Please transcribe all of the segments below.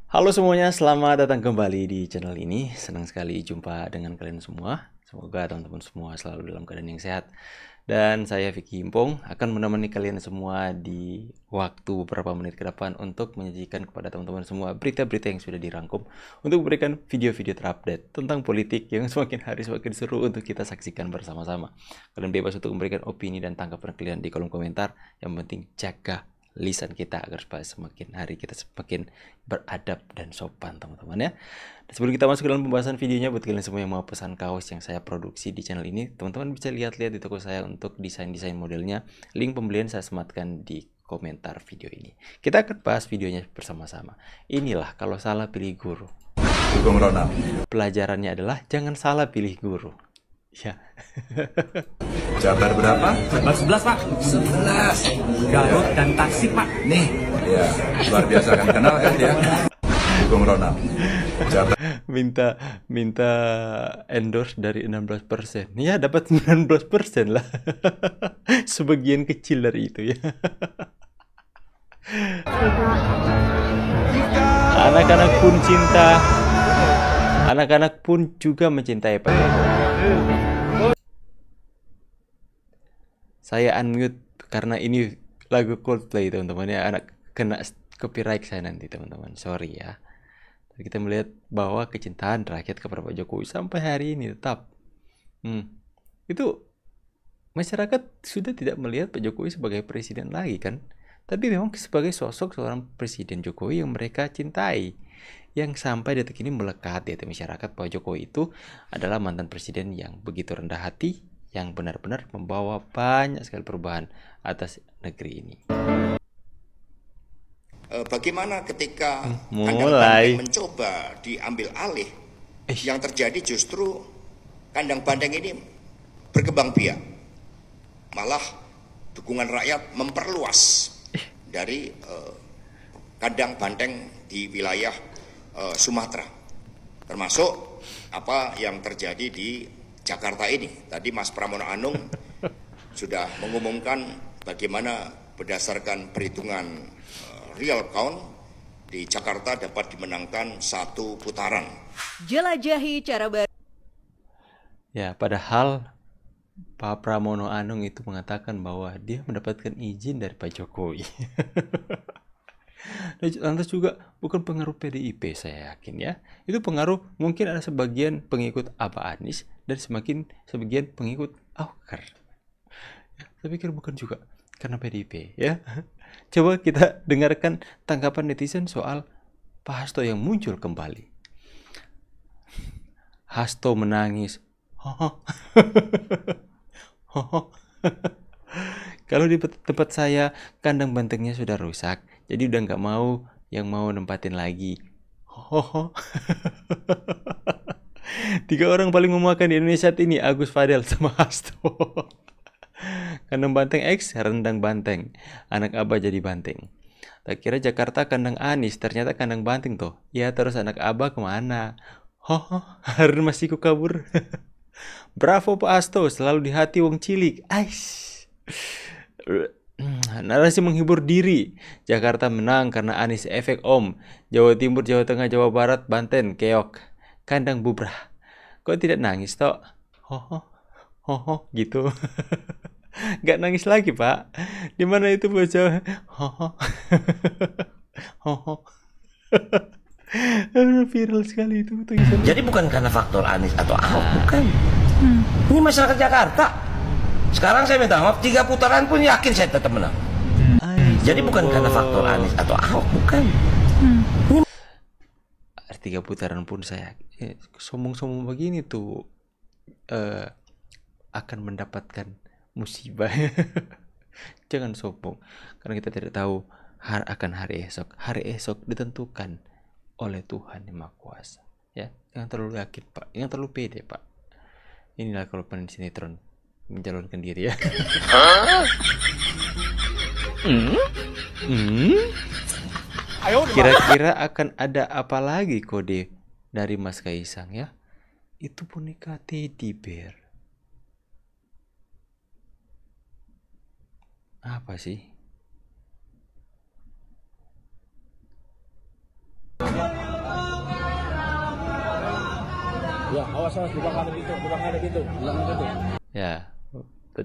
Halo semuanya, selamat datang kembali di channel ini. Senang sekali jumpa dengan kalian semua. Semoga teman-teman semua selalu dalam keadaan yang sehat. Dan saya Vicky Impong akan menemani kalian semua di waktu beberapa menit ke depan untuk menyajikan kepada teman-teman semua berita-berita yang sudah dirangkum untuk memberikan video-video terupdate tentang politik yang semakin hari semakin seru untuk kita saksikan bersama-sama. Kalian bebas untuk memberikan opini dan tanggapan kalian di kolom komentar. Yang penting jaga lisan kita agar supaya semakin hari kita semakin beradab dan sopan teman-teman ya. Dan sebelum kita masuk ke dalam pembahasan videonya, buat kalian semua yang mau pesan kaos yang saya produksi di channel ini, teman-teman bisa lihat-lihat di toko saya untuk desain-desain modelnya. Link pembelian saya sematkan di komentar video ini. Kita akan bahas videonya bersama-sama. Inilah kalau salah pilih guru. Dukung Ronald. Pelajarannya adalah jangan salah pilih guru. Ya. Jabar berapa? Jabar 11 Pak. 11. Garut dan Tasik Pak. Nih, ya luar biasa kan, kenal kan dia? Dukung Ronald. Jabar minta endorse dari 16%. Ya, dapat 19% lah. Sebagian kecil dari itu ya. Anak-anak pun cinta. Anak-anak pun juga mencintai Pak Jokowi. Saya unmute karena ini lagu Coldplay teman-teman ya. Anak kena copyright saya nanti teman-teman. Sorry ya. Kita melihat bahwa kecintaan rakyat kepada Pak Jokowi sampai hari ini tetap. Itu masyarakat sudah tidak melihat Pak Jokowi sebagai presiden lagi kan. Tapi memang sebagai sosok seorang presiden Jokowi yang mereka cintai. Yang sampai detik ini melekat di hati masyarakat Pak Jokowi itu adalah mantan presiden yang begitu rendah hati, yang benar-benar membawa banyak sekali perubahan atas negeri ini. Bagaimana ketika Mulai. kandang banteng mencoba diambil alih, yang terjadi justru kandang banteng ini berkembang biak. Malah dukungan rakyat memperluas dari kandang banteng di wilayah Sumatera, termasuk apa yang terjadi di Jakarta ini. Tadi Mas Pramono Anung sudah mengumumkan bagaimana berdasarkan perhitungan real count di Jakarta dapat dimenangkan 1 putaran. Jelajahi cara baru. Ya, padahal Pak Pramono Anung itu mengatakan bahwa dia mendapatkan izin dari Pak Jokowi. Lantas juga bukan pengaruh PDIP saya yakin ya. Itu pengaruh mungkin ada sebagian pengikut Abah Anies dan sebagian pengikut Auker. Ya, saya pikir bukan juga karena PDIP ya. Coba kita dengarkan tanggapan netizen soal Pak Hasto yang muncul kembali. Hasto menangis. Kalau di tempat saya kandang bantengnya sudah rusak, jadi udah nggak mau yang mau nempatin lagi. 3 orang paling memuakan di Indonesia saat ini, Agus Fadel sama Hasto. Kandang banteng X, rendang banteng. Anak Abah jadi banteng. Tak kira Jakarta kandang Anies, ternyata kandang banteng tuh. Ya terus anak Abah kemana? Harun Masiku kabur. Bravo Pak Hasto, selalu di hati wong cilik. Aish. Narasi menghibur diri. Jakarta menang karena Anies efek om. Jawa Timur, Jawa Tengah, Jawa Barat, Banten, keok. Kandang bubrah. Kok tidak nangis toh? Gitu. Gak nangis lagi Pak. Di mana itu bocah? Viral sekali itu tulisan. Jadi bukan karena faktor Anies atau Ahok, bukan. Ini masyarakat Jakarta. Sekarang saya minta maaf, 3 putaran pun yakin saya tetap menang. Jadi bukan karena faktor Anies atau Ahok, bukan. 3 putaran pun saya sombong-sombong begini tuh akan mendapatkan musibah. Jangan sombong karena kita tidak tahu akan hari esok. Hari esok ditentukan oleh Tuhan yang Maha Kuasa ya. Jangan terlalu yakin Pak, jangan terlalu pede Pak. Inilah kalau pemain sinetron mencalonkan diri ya. Kira-kira akan ada apa lagi kode dari Mas Kaisang ya? Itu boneka teddy bear. Apa sih? Ya, awas di belakang ada pintu, belakang ada pintu. Ya,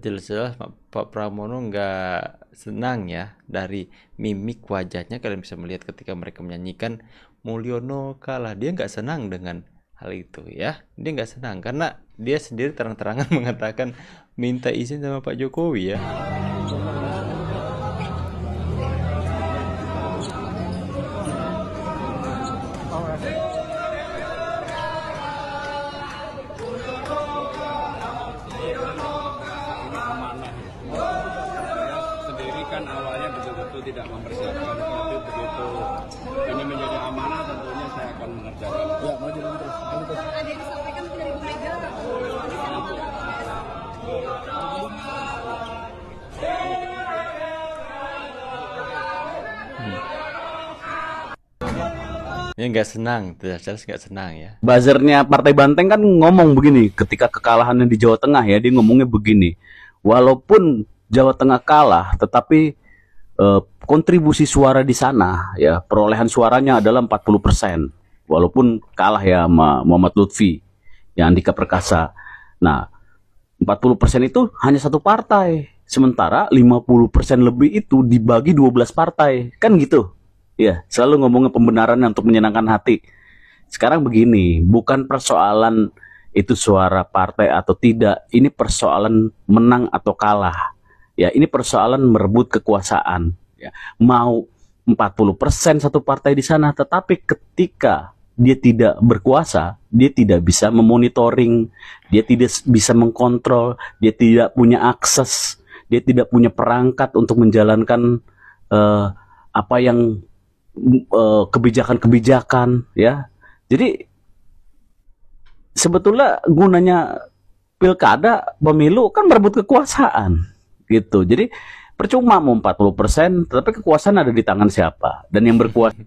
jelas Pak Pramono nggak senang ya dari mimik wajahnya. Kalian bisa melihat ketika mereka menyanyikan Mulyono kalah, dia nggak senang dengan hal itu ya. Dia nggak senang karena dia sendiri terang-terangan mengatakan minta izin sama Pak Jokowi ya. Sendiri kan awalnya betul-betul tidak mempersiapkan, tapi begitu ini menjadi amanah tentunya saya akan mengerjakan. Ya, maju terus. Ada yang disampaikan mungkin dari Bu Mega. Ya nggak senang, jelas nggak senang ya. Buzzernya Partai Banteng kan ngomong begini ketika kekalahannya di Jawa Tengah ya, dia ngomongnya begini, walaupun Jawa Tengah kalah tetapi kontribusi suara di sana ya, perolehan suaranya adalah 40%, walaupun kalah ya sama Muhammad Lutfi yang Andika Perkasa. Nah 40% itu hanya satu partai, sementara 50% lebih itu dibagi 12 partai, kan gitu. Ya, selalu ngomongin pembenaran untuk menyenangkan hati. Sekarang begini, bukan persoalan itu suara partai atau tidak, ini persoalan menang atau kalah. Ya, ini persoalan merebut kekuasaan. Ya, mau 40% satu partai di sana, tetapi ketika dia tidak berkuasa, dia tidak bisa memonitoring, dia tidak bisa mengkontrol, dia tidak punya akses, dia tidak punya perangkat untuk menjalankan apa yang kebijakan-kebijakan ya. Jadi sebetulnya gunanya pilkada, pemilu kan merebut kekuasaan gitu. Jadi percuma mau 40%, tapi kekuasaan ada di tangan siapa, dan yang berkuasa.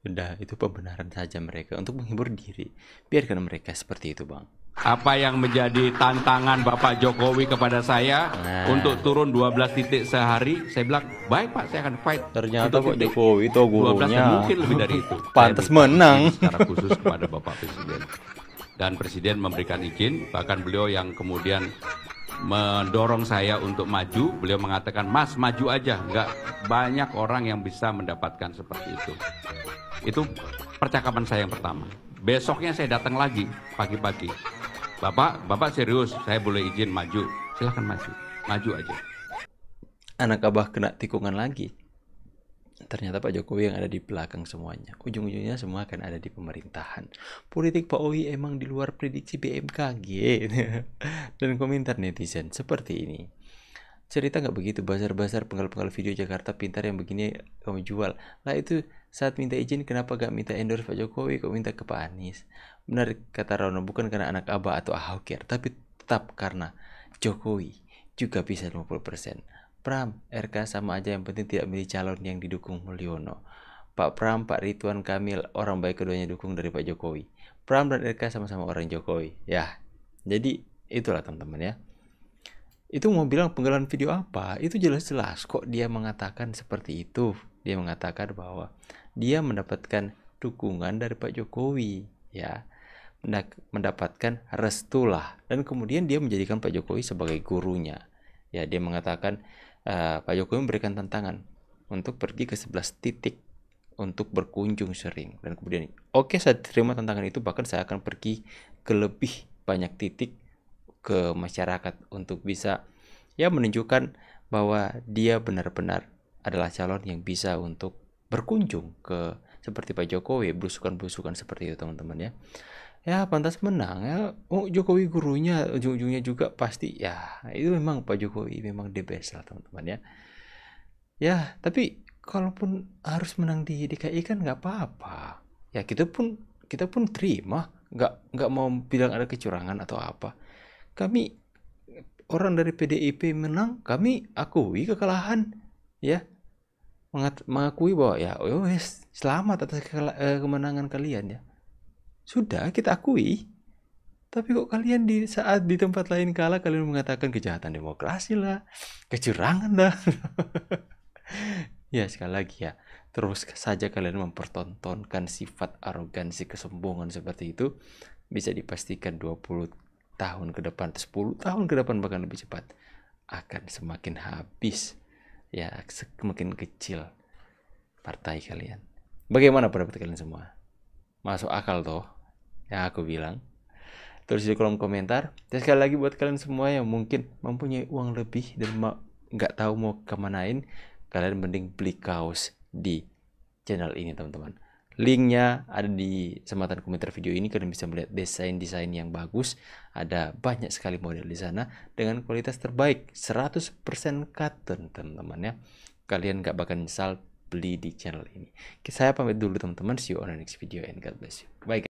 Udah, itu pembenaran saja mereka untuk menghibur diri. Biarkan mereka seperti itu, Bang. Apa yang menjadi tantangan Bapak Jokowi kepada saya untuk turun 12 titik sehari, saya bilang, baik Pak, saya akan fight. Ternyata Pak titik. Jokowi itu 12 gurunya dan mungkin lebih dari itu. pantas Saya menang. secara khusus kepada Bapak Presiden. Dan Presiden memberikan izin, bahkan beliau yang kemudian mendorong saya untuk maju. Beliau mengatakan, Mas maju aja, nggak banyak orang yang bisa mendapatkan seperti itu. Itu percakapan saya yang pertama. Besoknya saya datang lagi pagi-pagi. Bapak serius, saya boleh izin maju. Silahkan maju aja. Anak abah kena tikungan lagi. Ternyata Pak Jokowi yang ada di belakang semuanya. Ujung-ujungnya semua akan ada di pemerintahan. Politik Pak Owi emang di luar prediksi BMKG. Dan komentar netizen seperti ini. Cerita nggak begitu, bazar-bazar penggal-penggal video Jakarta pintar yang begini kamu jual. Lah itu saat minta izin kenapa gak minta endorse Pak Jokowi, kok minta ke Pak Anies? Benar kata Rono, bukan karena anak abah atau Ahok, tapi tetap karena Jokowi juga bisa 50%. Pram, RK sama aja, yang penting tidak milih calon yang didukung Mulyono. Pak Pram, Pak Ridwan Kamil, orang baik keduanya dukung dari Pak Jokowi. Pram dan RK sama-sama orang Jokowi. Ya, jadi itulah teman-teman ya. Itu mau bilang penggalan video apa? Itu jelas-jelas kok dia mengatakan seperti itu. Dia mengatakan bahwa dia mendapatkan dukungan dari Pak Jokowi, ya, mendapatkan restu lah. Dan kemudian dia menjadikan Pak Jokowi sebagai gurunya. Ya, dia mengatakan Pak Jokowi memberikan tantangan untuk pergi ke 11 titik untuk berkunjung sering. Dan kemudian, oke, saya terima tantangan itu, bahkan saya akan pergi ke lebih banyak titik ke masyarakat untuk bisa ya menunjukkan bahwa dia benar-benar adalah calon yang bisa untuk berkunjung ke seperti Pak Jokowi, belusukan-belusukan seperti itu teman-teman ya. Ya pantas menang ya. Oh, Jokowi gurunya, ujung-ujungnya juga pasti ya itu memang Pak Jokowi memang the best lah teman-teman ya. Ya tapi kalaupun harus menang di DKI kan nggak apa-apa. Ya kita pun terima, nggak mau bilang ada kecurangan atau apa. Kami orang dari PDIP menang, kami akui kekalahan, ya, mengakui bahwa ya, wes selamat atas kemenangan kalian ya. Sudah kita akui. Tapi kok kalian saat di tempat lain kalah kalian mengatakan kejahatan demokrasi lah, kecurangan lah. Ya sekali lagi ya, terus saja kalian mempertontonkan sifat arogansi kesombongan seperti itu, bisa dipastikan 20 tahun ke depan, 10 tahun ke depan bahkan lebih cepat akan semakin habis ya, semakin kecil partai kalian. Bagaimana pendapat kalian semua? Masuk akal toh yang aku bilang? Tulis di kolom komentar. Dan sekali lagi buat kalian semua yang mungkin mempunyai uang lebih dan nggak tahu mau kemanain, kalian mending beli kaos di channel ini teman-teman. Linknya ada di sematan komentar video ini. Kalian bisa melihat desain-desain yang bagus. Ada banyak sekali model di sana dengan kualitas terbaik, 100% cotton teman-teman ya. Kalian nggak bakal nyesal beli di channel ini. Saya pamit dulu teman-teman. See you on the next video and God bless you. Bye.